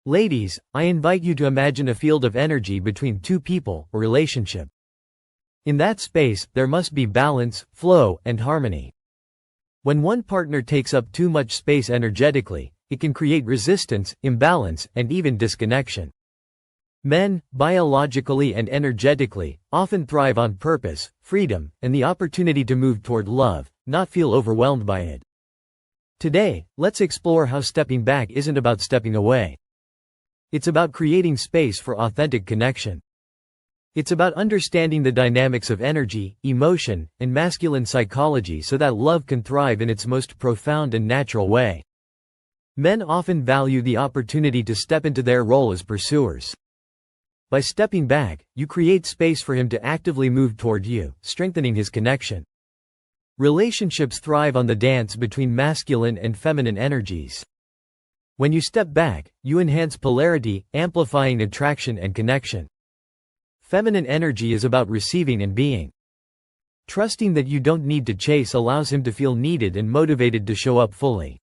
Ladies, I invite you to imagine a field of energy between two people or relationship. In that space, there must be balance, flow, and harmony. When one partner takes up too much space energetically, it can create resistance, imbalance, and even disconnection. Men, biologically and energetically, often thrive on purpose, freedom, and the opportunity to move toward love, not feel overwhelmed by it. Today, let's explore how stepping back isn't about stepping away. It's about creating space for authentic connection. It's about understanding the dynamics of energy, emotion, and masculine psychology so that love can thrive in its most profound and natural way. Men often value the opportunity to step into their role as pursuers. By stepping back, you create space for him to actively move toward you, strengthening his connection. Relationships thrive on the dance between masculine and feminine energies. When you step back, you enhance polarity, amplifying attraction and connection. Feminine energy is about receiving and being. Trusting that you don't need to chase allows him to feel needed and motivated to show up fully.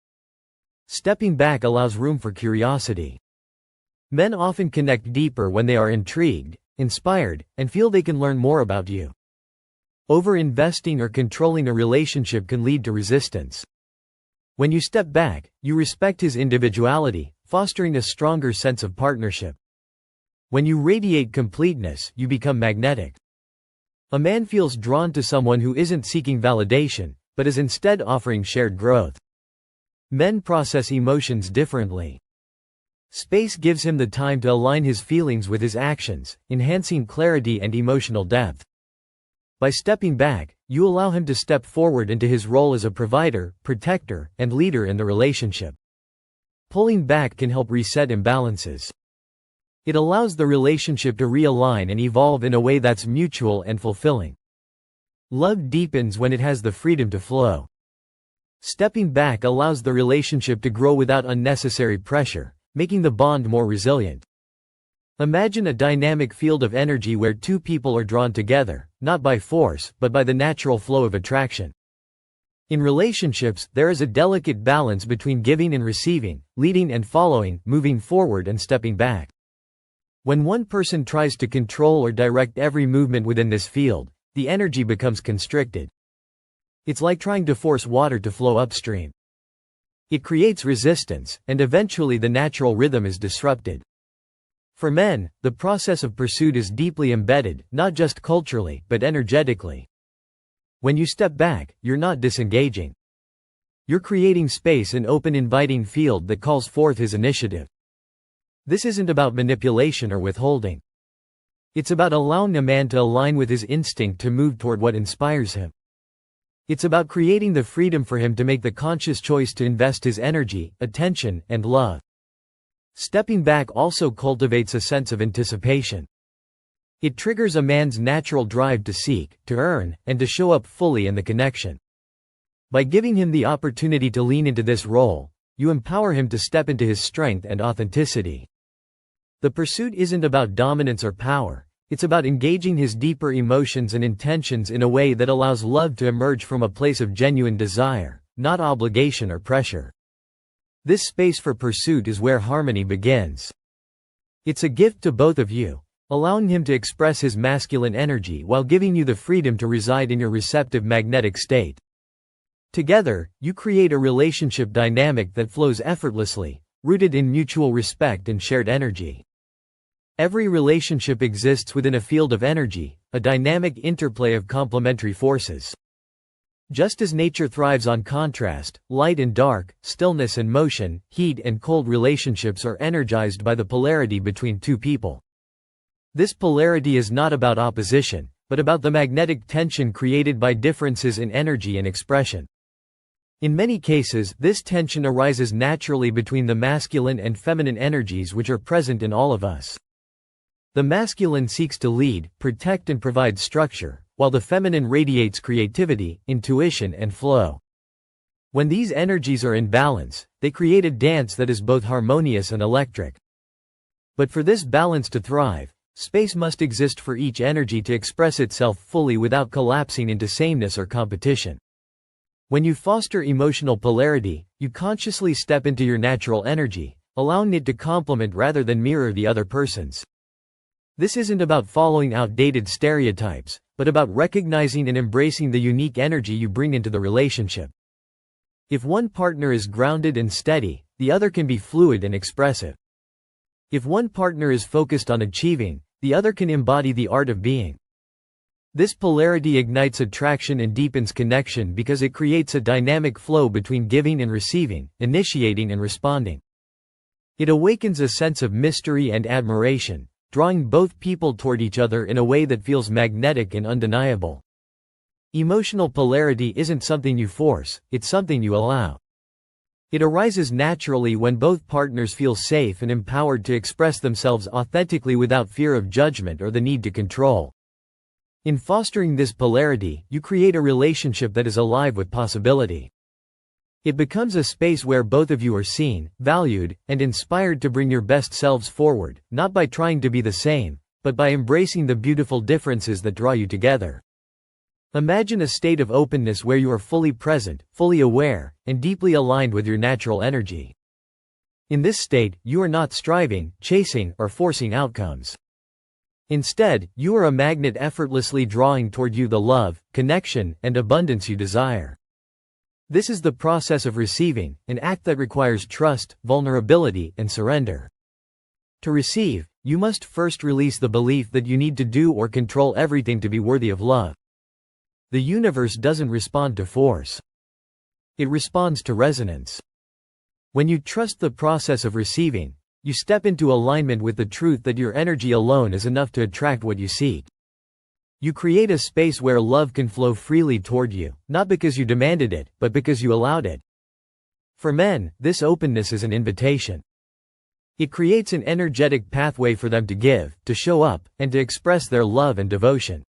Stepping back allows room for curiosity. Men often connect deeper when they are intrigued, inspired, and feel they can learn more about you. Over-investing or controlling a relationship can lead to resistance. When you step back, you respect his individuality, fostering a stronger sense of partnership. When you radiate completeness, you become magnetic. A man feels drawn to someone who isn't seeking validation, but is instead offering shared growth. Men process emotions differently. Space gives him the time to align his feelings with his actions, enhancing clarity and emotional depth. By stepping back, you allow him to step forward into his role as a provider, protector, and leader in the relationship. Pulling back can help reset imbalances. It allows the relationship to realign and evolve in a way that's mutual and fulfilling. Love deepens when it has the freedom to flow. Stepping back allows the relationship to grow without unnecessary pressure, making the bond more resilient. Imagine a dynamic field of energy where two people are drawn together, not by force, but by the natural flow of attraction. In relationships, there is a delicate balance between giving and receiving, leading and following, moving forward and stepping back. When one person tries to control or direct every movement within this field, the energy becomes constricted. It's like trying to force water to flow upstream. It creates resistance, and eventually the natural rhythm is disrupted. For men, the process of pursuit is deeply embedded, not just culturally, but energetically. When you step back, you're not disengaging. You're creating space, an open, inviting field that calls forth his initiative. This isn't about manipulation or withholding. It's about allowing a man to align with his instinct to move toward what inspires him. It's about creating the freedom for him to make the conscious choice to invest his energy, attention, and love. Stepping back also cultivates a sense of anticipation. It triggers a man's natural drive to seek, to earn, and to show up fully in the connection. By giving him the opportunity to lean into this role, you empower him to step into his strength and authenticity. The pursuit isn't about dominance or power. It's about engaging his deeper emotions and intentions in a way that allows love to emerge from a place of genuine desire, not obligation or pressure. This space for pursuit is where harmony begins. It's a gift to both of you, allowing him to express his masculine energy while giving you the freedom to reside in your receptive magnetic state. Together, you create a relationship dynamic that flows effortlessly, rooted in mutual respect and shared energy. Every relationship exists within a field of energy, a dynamic interplay of complementary forces. Just as nature thrives on contrast, light and dark, stillness and motion, heat and cold, relationships are energized by the polarity between two people. This polarity is not about opposition, but about the magnetic tension created by differences in energy and expression. In many cases, this tension arises naturally between the masculine and feminine energies which are present in all of us. The masculine seeks to lead, protect and provide structure, while the feminine radiates creativity, intuition and flow. When these energies are in balance, they create a dance that is both harmonious and electric. But for this balance to thrive, space must exist for each energy to express itself fully without collapsing into sameness or competition. When you foster emotional polarity, you consciously step into your natural energy, allowing it to complement rather than mirror the other person's. This isn't about following outdated stereotypes, but about recognizing and embracing the unique energy you bring into the relationship. If one partner is grounded and steady, the other can be fluid and expressive. If one partner is focused on achieving, the other can embody the art of being. This polarity ignites attraction and deepens connection because it creates a dynamic flow between giving and receiving, initiating and responding. It awakens a sense of mystery and admiration, drawing both people toward each other in a way that feels magnetic and undeniable. Emotional polarity isn't something you force, it's something you allow. It arises naturally when both partners feel safe and empowered to express themselves authentically without fear of judgment or the need to control. In fostering this polarity, you create a relationship that is alive with possibility. It becomes a space where both of you are seen, valued, and inspired to bring your best selves forward, not by trying to be the same, but by embracing the beautiful differences that draw you together. Imagine a state of openness where you are fully present, fully aware, and deeply aligned with your natural energy. In this state, you are not striving, chasing, or forcing outcomes. Instead, you are a magnet effortlessly drawing toward you the love, connection, and abundance you desire. This is the process of receiving, an act that requires trust, vulnerability, and surrender. To receive, you must first release the belief that you need to do or control everything to be worthy of love. The universe doesn't respond to force. It responds to resonance. When you trust the process of receiving, you step into alignment with the truth that your energy alone is enough to attract what you seek. You create a space where love can flow freely toward you, not because you demanded it, but because you allowed it. For men, this openness is an invitation. It creates an energetic pathway for them to give, to show up, and to express their love and devotion.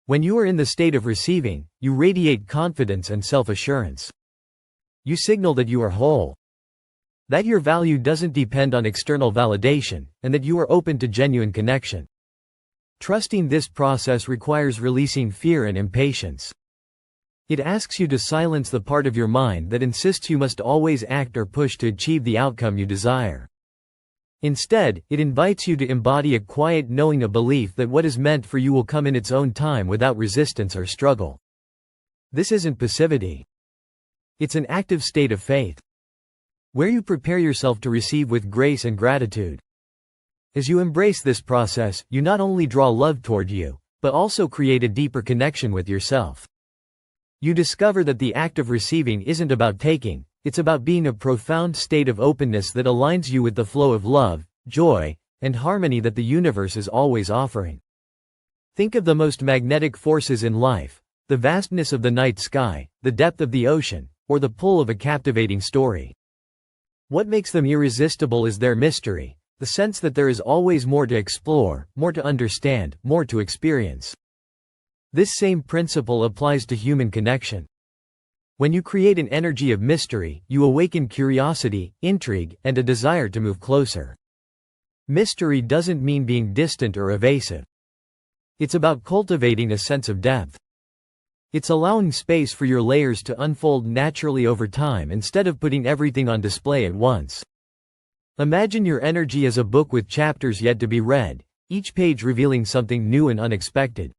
When you are in the state of receiving, you radiate confidence and self-assurance. You signal that you are whole. That your value doesn't depend on external validation, and that you are open to genuine connection. Trusting this process requires releasing fear and impatience. It asks you to silence the part of your mind that insists you must always act or push to achieve the outcome you desire. Instead, it invites you to embody a quiet knowing, a belief that what is meant for you will come in its own time without resistance or struggle. This isn't passivity. It's an active state of faith, where you prepare yourself to receive with grace and gratitude. As you embrace this process, you not only draw love toward you, but also create a deeper connection with yourself. You discover that the act of receiving isn't about taking, it's about being a profound state of openness that aligns you with the flow of love, joy, and harmony that the universe is always offering. Think of the most magnetic forces in life: the vastness of the night sky, the depth of the ocean, or the pull of a captivating story. What makes them irresistible is their mystery. The sense that there is always more to explore, more to understand, more to experience. This same principle applies to human connection. When you create an energy of mystery, you awaken curiosity, intrigue, and a desire to move closer. Mystery doesn't mean being distant or evasive. It's about cultivating a sense of depth. It's allowing space for your layers to unfold naturally over time instead of putting everything on display at once. Imagine your energy as a book with chapters yet to be read, each page revealing something new and unexpected.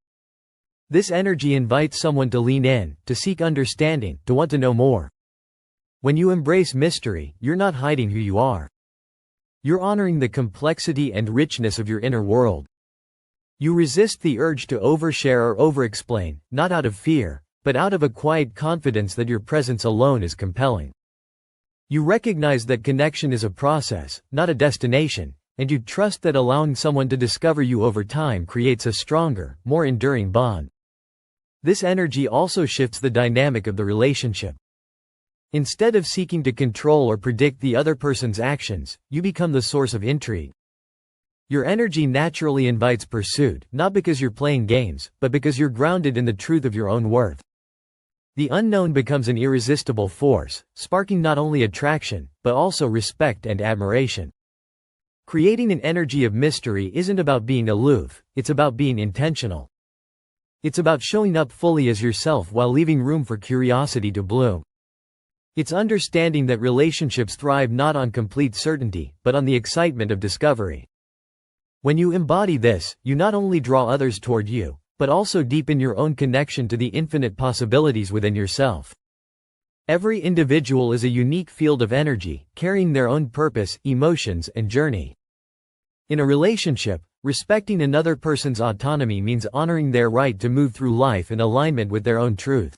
This energy invites someone to lean in, to seek understanding, to want to know more. When you embrace mystery, you're not hiding who you are. You're honoring the complexity and richness of your inner world. You resist the urge to overshare or overexplain, not out of fear, but out of a quiet confidence that your presence alone is compelling. You recognize that connection is a process, not a destination, and you trust that allowing someone to discover you over time creates a stronger, more enduring bond. This energy also shifts the dynamic of the relationship. Instead of seeking to control or predict the other person's actions, you become the source of intrigue. Your energy naturally invites pursuit, not because you're playing games, but because you're grounded in the truth of your own worth. The unknown becomes an irresistible force, sparking not only attraction, but also respect and admiration. Creating an energy of mystery isn't about being aloof, it's about being intentional. It's about showing up fully as yourself while leaving room for curiosity to bloom. It's understanding that relationships thrive not on complete certainty, but on the excitement of discovery. When you embody this, you not only draw others toward you, but also deepen your own connection to the infinite possibilities within yourself. Every individual is a unique field of energy, carrying their own purpose, emotions, and journey. In a relationship, respecting another person's autonomy means honoring their right to move through life in alignment with their own truth.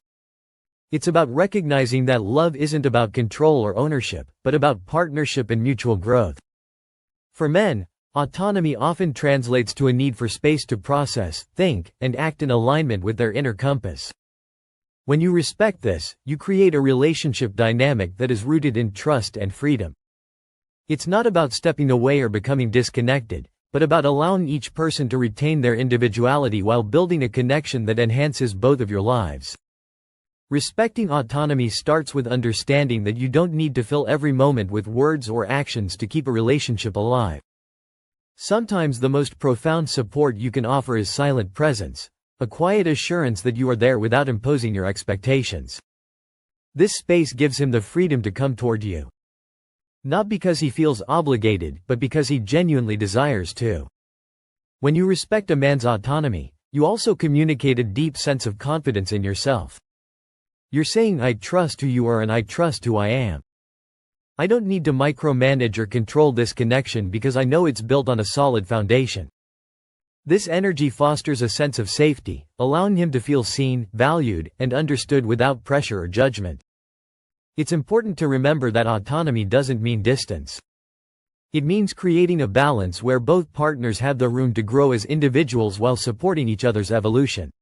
It's about recognizing that love isn't about control or ownership, but about partnership and mutual growth. For men, autonomy often translates to a need for space to process, think, and act in alignment with their inner compass. When you respect this, you create a relationship dynamic that is rooted in trust and freedom. It's not about stepping away or becoming disconnected, but about allowing each person to retain their individuality while building a connection that enhances both of your lives. Respecting autonomy starts with understanding that you don't need to fill every moment with words or actions to keep a relationship alive. Sometimes the most profound support you can offer is silent presence, a quiet assurance that you are there without imposing your expectations. This space gives him the freedom to come toward you. Not because he feels obligated, but because he genuinely desires to. When you respect a man's autonomy, you also communicate a deep sense of confidence in yourself. You're saying, I trust who you are and I trust who I am. I don't need to micromanage or control this connection because I know it's built on a solid foundation. This energy fosters a sense of safety, allowing him to feel seen, valued, and understood without pressure or judgment. It's important to remember that autonomy doesn't mean distance. It means creating a balance where both partners have the room to grow as individuals while supporting each other's evolution.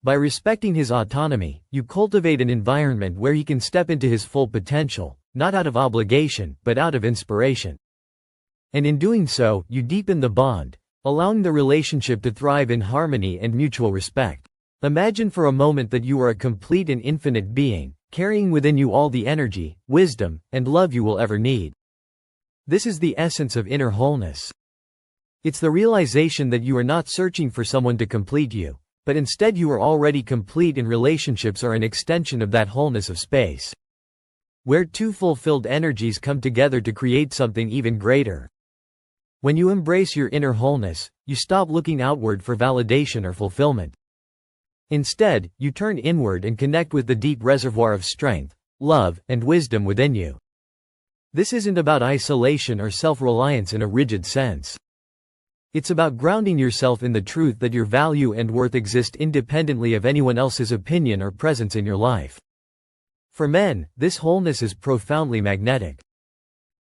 By respecting his autonomy, you cultivate an environment where he can step into his full potential, not out of obligation, but out of inspiration. And in doing so, you deepen the bond, allowing the relationship to thrive in harmony and mutual respect. Imagine for a moment that you are a complete and infinite being, carrying within you all the energy, wisdom, and love you will ever need. This is the essence of inner wholeness. It's the realization that you are not searching for someone to complete you, but instead you are already complete, and relationships are an extension of that wholeness of space, where two fulfilled energies come together to create something even greater. When you embrace your inner wholeness, you stop looking outward for validation or fulfillment. Instead, you turn inward and connect with the deep reservoir of strength, love, and wisdom within you. This isn't about isolation or self-reliance in a rigid sense. It's about grounding yourself in the truth that your value and worth exist independently of anyone else's opinion or presence in your life. For men, this wholeness is profoundly magnetic.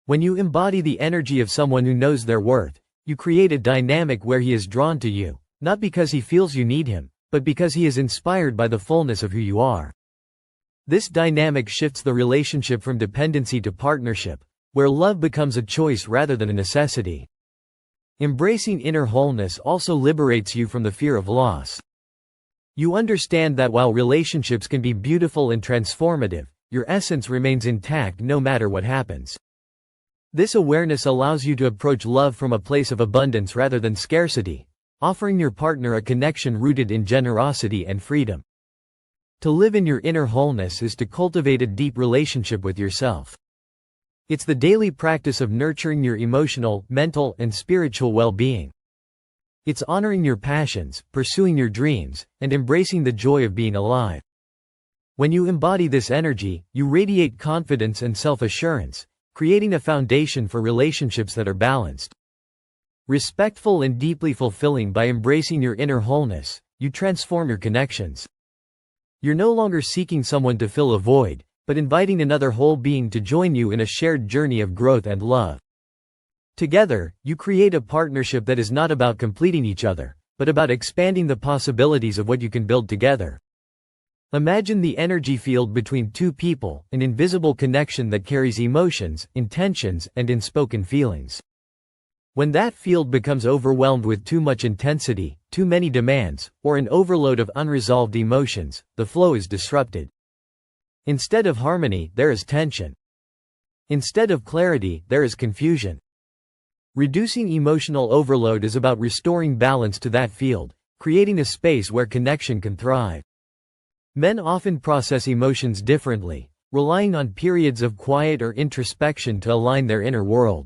When you embody the energy of someone who knows their worth, you create a dynamic where he is drawn to you, not because he feels you need him, but because he is inspired by the fullness of who you are. This dynamic shifts the relationship from dependency to partnership, where love becomes a choice rather than a necessity. Embracing inner wholeness also liberates you from the fear of loss. You understand that while relationships can be beautiful and transformative, your essence remains intact no matter what happens. This awareness allows you to approach love from a place of abundance rather than scarcity, offering your partner a connection rooted in generosity and freedom. To live in your inner wholeness is to cultivate a deep relationship with yourself. It's the daily practice of nurturing your emotional, mental, and spiritual well-being. It's honoring your passions, pursuing your dreams, and embracing the joy of being alive. When you embody this energy, you radiate confidence and self-assurance, creating a foundation for relationships that are balanced, respectful, and deeply fulfilling. By embracing your inner wholeness, you transform your connections. You're no longer seeking someone to fill a void, but inviting another whole being to join you in a shared journey of growth and love. Together, you create a partnership that is not about completing each other, but about expanding the possibilities of what you can build together. Imagine the energy field between two people, an invisible connection that carries emotions, intentions, and unspoken feelings. When that field becomes overwhelmed with too much intensity, too many demands, or an overload of unresolved emotions, the flow is disrupted. Instead of harmony, there is tension. Instead of clarity, there is confusion. Reducing emotional overload is about restoring balance to that field, creating a space where connection can thrive. Men often process emotions differently, relying on periods of quiet or introspection to align their inner world.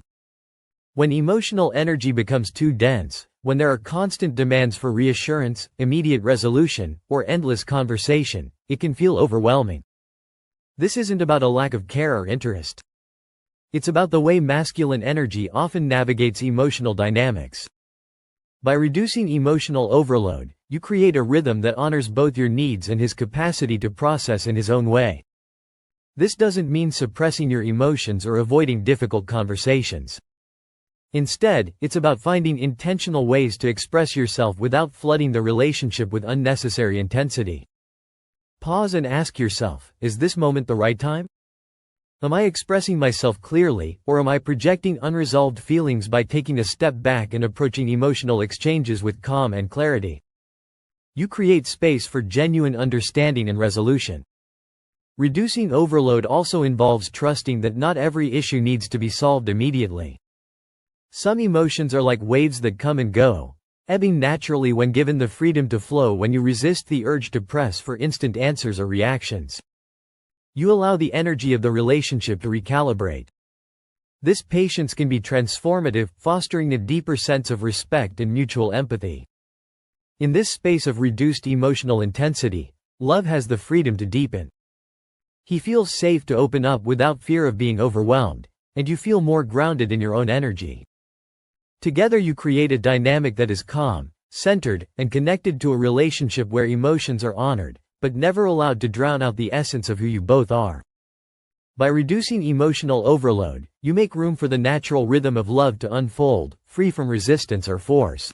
When emotional energy becomes too dense, when there are constant demands for reassurance, immediate resolution, or endless conversation, it can feel overwhelming. This isn't about a lack of care or interest. It's about the way masculine energy often navigates emotional dynamics. By reducing emotional overload, you create a rhythm that honors both your needs and his capacity to process in his own way. This doesn't mean suppressing your emotions or avoiding difficult conversations. Instead, it's about finding intentional ways to express yourself without flooding the relationship with unnecessary intensity. Pause and ask yourself, is this moment the right time? Am I expressing myself clearly, or am I projecting unresolved feelings by taking a step back and approaching emotional exchanges with calm and clarity? You create space for genuine understanding and resolution. Reducing overload also involves trusting that not every issue needs to be solved immediately. Some emotions are like waves that come and go, ebbing naturally when given the freedom to flow. When you resist the urge to press for instant answers or reactions, you allow the energy of the relationship to recalibrate. This patience can be transformative, fostering a deeper sense of respect and mutual empathy. In this space of reduced emotional intensity, love has the freedom to deepen. He feels safe to open up without fear of being overwhelmed, and you feel more grounded in your own energy. Together you create a dynamic that is calm, centered, and connected to a relationship where emotions are honored, but never allowed to drown out the essence of who you both are. By reducing emotional overload, you make room for the natural rhythm of love to unfold, free from resistance or force.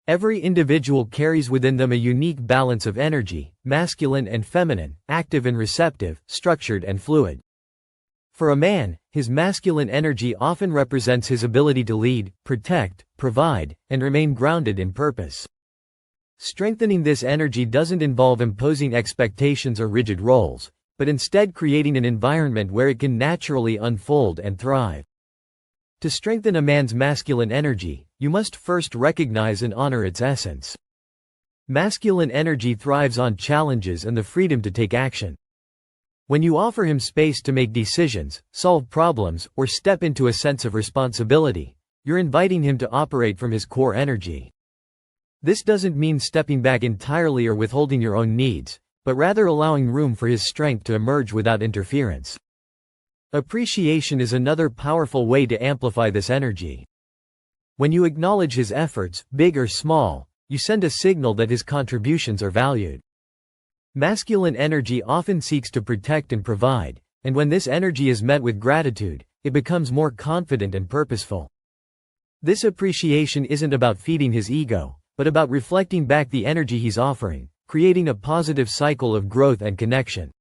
Every individual carries within them a unique balance of energy, masculine and feminine, active and receptive, structured and fluid. For a man, his masculine energy often represents his ability to lead, protect, provide, and remain grounded in purpose. Strengthening this energy doesn't involve imposing expectations or rigid roles, but instead creating an environment where it can naturally unfold and thrive. To strengthen a man's masculine energy, you must first recognize and honor its essence. Masculine energy thrives on challenges and the freedom to take action. When you offer him space to make decisions, solve problems, or step into a sense of responsibility, you're inviting him to operate from his core energy. This doesn't mean stepping back entirely or withholding your own needs, but rather allowing room for his strength to emerge without interference. Appreciation is another powerful way to amplify this energy. When you acknowledge his efforts, big or small, you send a signal that his contributions are valued. Masculine energy often seeks to protect and provide, and when this energy is met with gratitude, it becomes more confident and purposeful. This appreciation isn't about feeding his ego, but about reflecting back the energy he's offering, creating a positive cycle of growth and connection.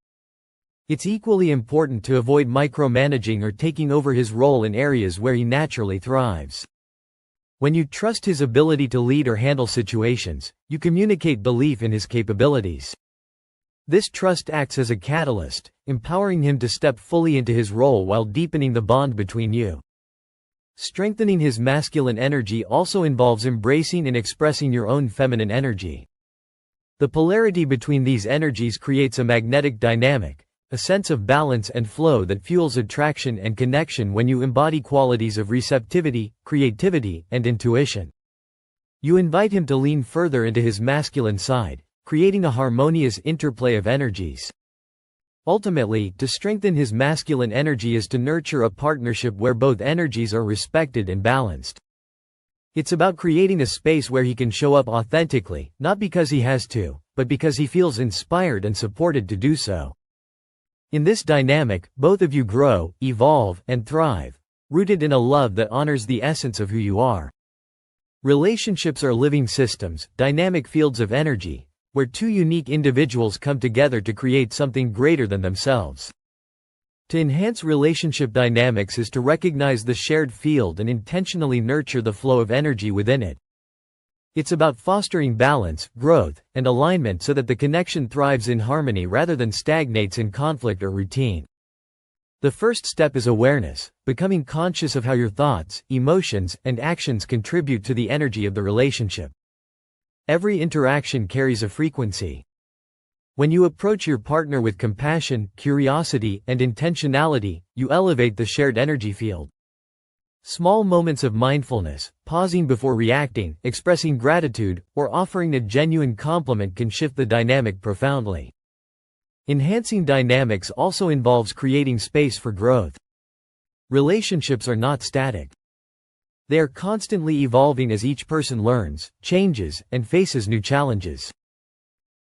It's equally important to avoid micromanaging or taking over his role in areas where he naturally thrives. When you trust his ability to lead or handle situations, you communicate belief in his capabilities. This trust acts as a catalyst, empowering him to step fully into his role while deepening the bond between you. Strengthening his masculine energy also involves embracing and expressing your own feminine energy. The polarity between these energies creates a magnetic dynamic, a sense of balance and flow that fuels attraction and connection. When you embody qualities of receptivity, creativity, and intuition, you invite him to lean further into his masculine side, creating a harmonious interplay of energies. Ultimately, to strengthen his masculine energy is to nurture a partnership where both energies are respected and balanced. It's about creating a space where he can show up authentically, not because he has to, but because he feels inspired and supported to do so. In this dynamic, both of you grow, evolve, and thrive, rooted in a love that honors the essence of who you are. Relationships are living systems, dynamic fields of energy, where two unique individuals come together to create something greater than themselves. To enhance relationship dynamics is to recognize the shared field and intentionally nurture the flow of energy within it. It's about fostering balance, growth, and alignment so that the connection thrives in harmony rather than stagnates in conflict or routine. The first step is awareness, becoming conscious of how your thoughts, emotions, and actions contribute to the energy of the relationship. Every interaction carries a frequency. When you approach your partner with compassion, curiosity, and intentionality, you elevate the shared energy field. Small moments of mindfulness, pausing before reacting, expressing gratitude, or offering a genuine compliment can shift the dynamic profoundly. Enhancing dynamics also involves creating space for growth. Relationships are not static. They are constantly evolving as each person learns, changes, and faces new challenges.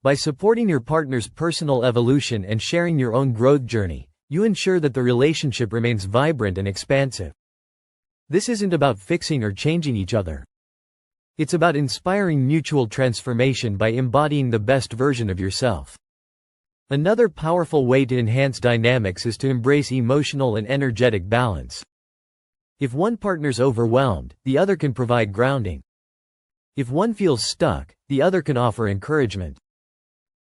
By supporting your partner's personal evolution and sharing your own growth journey, you ensure that the relationship remains vibrant and expansive. This isn't about fixing or changing each other. It's about inspiring mutual transformation by embodying the best version of yourself. Another powerful way to enhance dynamics is to embrace emotional and energetic balance. If one partner's overwhelmed, the other can provide grounding. If one feels stuck, the other can offer encouragement.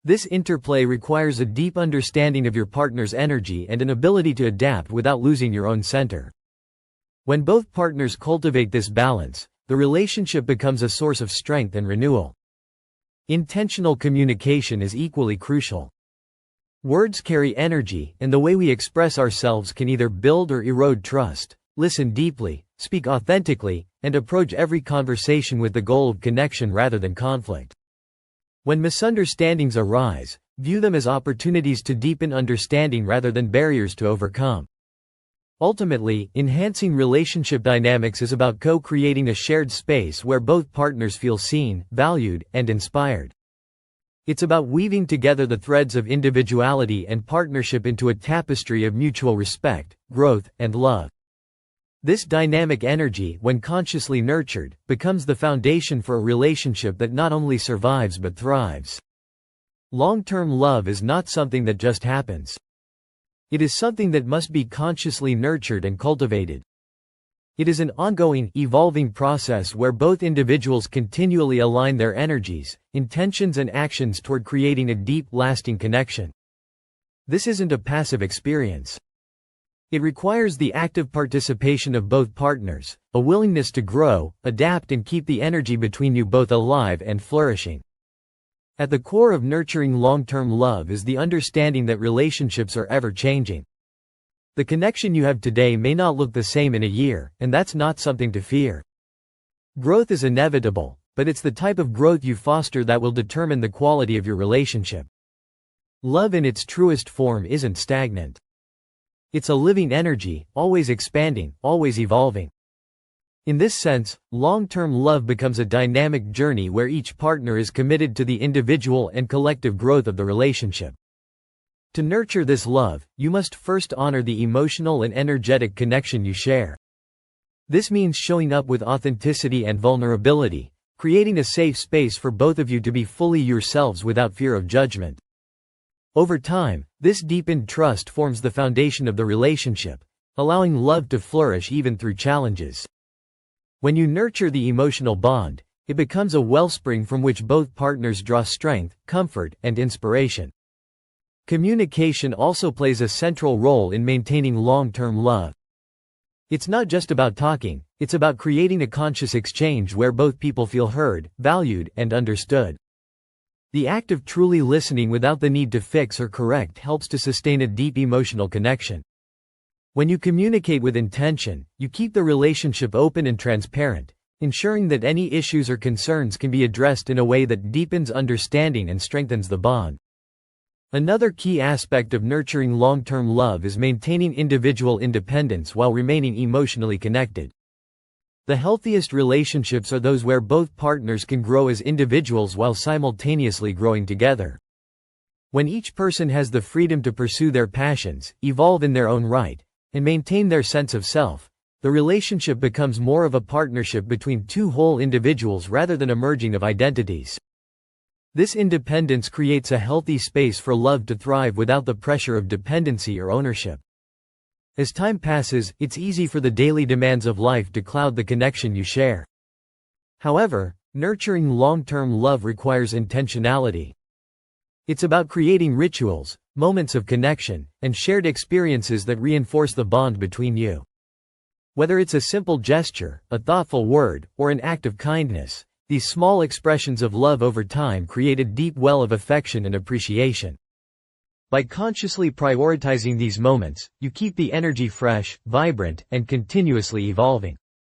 This interplay requires a deep understanding of your partner's energy and an ability to adapt without losing your own center. When both partners cultivate this balance, the relationship becomes a source of strength and renewal. Intentional communication is equally crucial. Words carry energy, and the way we express ourselves can either build or erode trust. Listen deeply, speak authentically, and approach every conversation with the goal of connection rather than conflict. When misunderstandings arise, view them as opportunities to deepen understanding rather than barriers to overcome. Ultimately, enhancing relationship dynamics is about co-creating a shared space where both partners feel seen, valued, and inspired. It's about weaving together the threads of individuality and partnership into a tapestry of mutual respect, growth, and love. This dynamic energy, when consciously nurtured, becomes the foundation for a relationship that not only survives but thrives. Long-term love is not something that just happens. It is something that must be consciously nurtured and cultivated. It is an ongoing, evolving process where both individuals continually align their energies, intentions, and actions toward creating a deep, lasting connection. This isn't a passive experience. It requires the active participation of both partners, a willingness to grow, adapt, and keep the energy between you both alive and flourishing. At the core of nurturing long-term love is the understanding that relationships are ever-changing. The connection you have today may not look the same in a year, and that's not something to fear. Growth is inevitable, but it's the type of growth you foster that will determine the quality of your relationship. Love in its truest form isn't stagnant. It's a living energy, always expanding, always evolving. In this sense, long-term love becomes a dynamic journey where each partner is committed to the individual and collective growth of the relationship. To nurture this love, you must first honor the emotional and energetic connection you share. This means showing up with authenticity and vulnerability, creating a safe space for both of you to be fully yourselves without fear of judgment. Over time, this deepened trust forms the foundation of the relationship, allowing love to flourish even through challenges. When you nurture the emotional bond, it becomes a wellspring from which both partners draw strength, comfort, and inspiration. Communication also plays a central role in maintaining long-term love. It's not just about talking, it's about creating a conscious exchange where both people feel heard, valued, and understood. The act of truly listening without the need to fix or correct helps to sustain a deep emotional connection. When you communicate with intention, you keep the relationship open and transparent, ensuring that any issues or concerns can be addressed in a way that deepens understanding and strengthens the bond. Another key aspect of nurturing long-term love is maintaining individual independence while remaining emotionally connected. The healthiest relationships are those where both partners can grow as individuals while simultaneously growing together. When each person has the freedom to pursue their passions, evolve in their own right, and maintain their sense of self, the relationship becomes more of a partnership between two whole individuals rather than a merging of identities. This independence creates a healthy space for love to thrive without the pressure of dependency or ownership. As time passes, it's easy for the daily demands of life to cloud the connection you share. However, nurturing long-term love requires intentionality. It's about creating rituals, moments of connection, and shared experiences that reinforce the bond between you. Whether it's a simple gesture, a thoughtful word, or an act of kindness, These small expressions of love over time create a deep well of affection and appreciation. By consciously prioritizing these moments, you keep the energy fresh, vibrant, and continuously evolving.